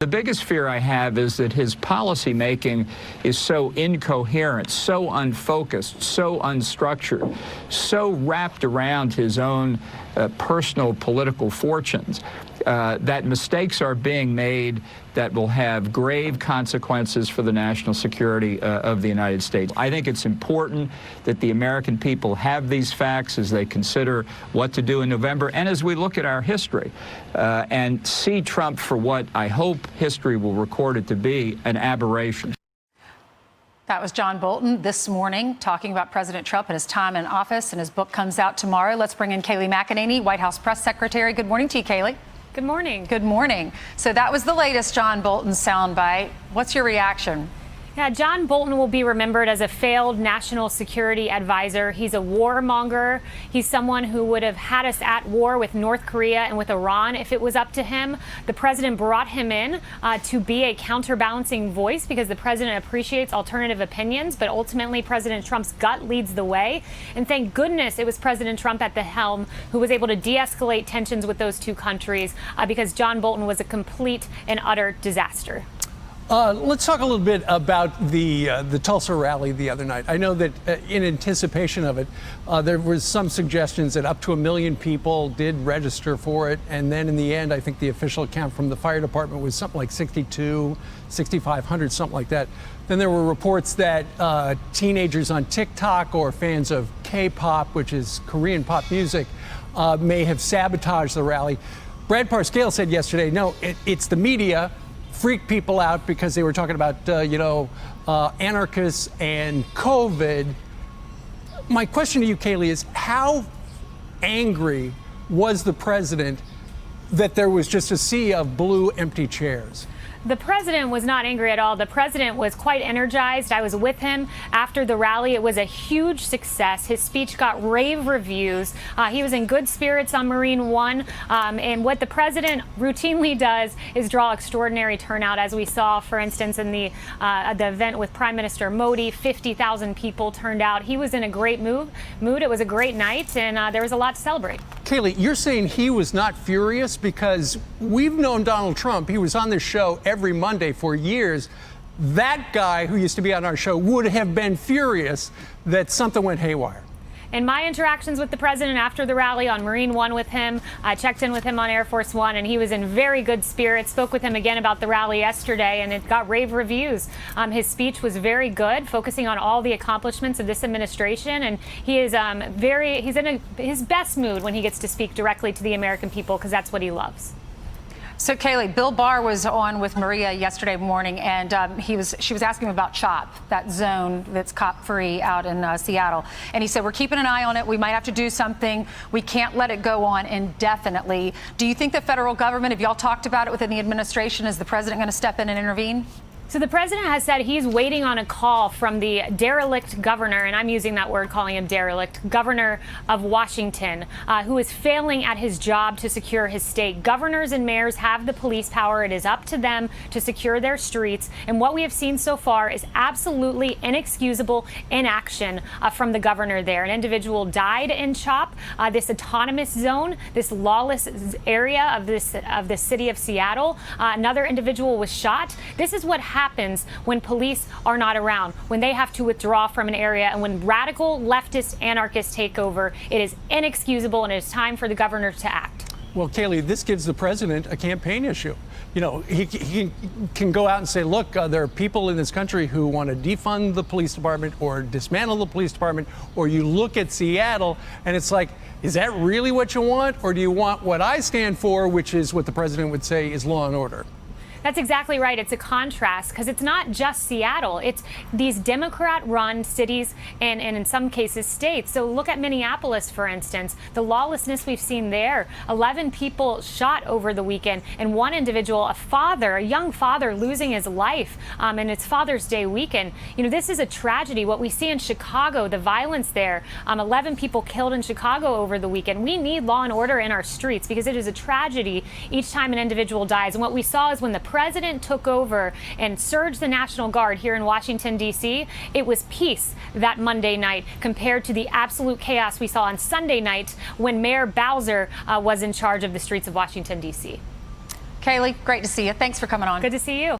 The biggest fear I have is that his policy making is so incoherent, so unfocused, so unstructured, so wrapped around his own personal political fortunes, that mistakes are being made that will have grave consequences for the national security of the United States. I think it's important that the American people have these facts as they consider what to do in November, and as we look at our history and see Trump for what I hope history will record it to be, an aberration. That was John Bolton this morning talking about President Trump and his time in office, and his book comes out tomorrow. Let's bring in Kayleigh McEnany, White House press secretary. Good morning to you, Kayleigh. Good morning. Good morning. So that was the latest John Bolton soundbite. What's your reaction? Yeah, John Bolton will be remembered as a failed national security advisor. He's a warmonger. He's someone who would have had us at war with North Korea and with Iran if it was up to him. The president brought him in to be a counterbalancing voice because the president appreciates alternative opinions, but ultimately President Trump's gut leads the way. And thank goodness it was President Trump at the helm who was able to de-escalate tensions with those two countries because John Bolton was a complete and utter disaster. Let's talk a little bit about the Tulsa rally the other night. I know that in anticipation of it, there was some suggestions that up to 1 million people did register for it. And then in the end, I think the official count from the fire department was something like 6,500, something like that. Then there were reports that teenagers on TikTok or fans of K-pop, which is Korean pop music, may have sabotaged the rally. Brad Parscale said yesterday, no, it's the media freaked people out because they were talking about, anarchists and COVID. My question to you, Kayleigh, is how angry was the president that there was just a sea of blue empty chairs? The president was not angry at all. The president was quite energized. I was with him after the rally. It was a huge success. His speech got rave reviews. He was in good spirits on Marine One. And what the president routinely does is draw extraordinary turnout, as we saw, for instance, in the event with Prime Minister Modi. 50,000 people turned out. He was in a great mood. It was a great night, and there was a lot to celebrate. Kayleigh, you're saying he was not furious because we've known Donald Trump. He was on this show every Monday for years. That guy who used to be on our show would have been furious that something went haywire. In my interactions with the president after the rally on Marine One with him, I checked in with him on Air Force One, and he was in very good spirits. Spoke with him again about the rally yesterday, and it got rave reviews. His speech was very good, focusing on all the accomplishments of this administration, and he is he's in his best mood when he gets to speak directly to the American people, because that's what he loves. So, Kayleigh, Bill Barr was on with Maria yesterday morning, and she was asking him about CHOP, that zone that's cop-free out in Seattle. And he said, we're keeping an eye on it. We might have to do something. We can't let it go on indefinitely. Do you think the federal government, have y'all talked about it within the administration, is the president going to step in and intervene? So the president has said he's waiting on a call from the derelict governor, and I'm using that word, calling him derelict, governor of Washington, who is failing at his job to secure his state. Governors and mayors have the police power. It is up to them to secure their streets. And what we have seen so far is absolutely inexcusable inaction from the governor there. An individual died in CHOP, this autonomous zone, this lawless area of the city of Seattle. Another individual was shot. This is what happens when police are not around, when they have to withdraw from an area, and when radical leftist anarchists take over. It is inexcusable, and it is time for the governor to act. Well, Kayleigh, this gives the president a campaign issue. You know, he can go out and say, look, there are people in this country who want to defund the police department or dismantle the police department, or you look at Seattle and it's like, is that really what you want? Or do you want what I stand for, which is what the president would say is law and order? That's exactly right. It's a contrast because it's not just Seattle. It's these Democrat-run cities and in some cases states. So look at Minneapolis, for instance. The lawlessness we've seen there. 11 people shot over the weekend, and one individual, a young father, losing his life. And it's Father's Day weekend. You know, this is a tragedy. What we see in Chicago, the violence there, 11 people killed in Chicago over the weekend. We need law and order in our streets because it is a tragedy each time an individual dies. And what we saw is when the president took over and surged the National Guard here in Washington, D.C., it was peace that Monday night compared to the absolute chaos we saw on Sunday night when Mayor Bowser was in charge of the streets of Washington, D.C. Kaylee, great to see you. Thanks for coming on. Good to see you.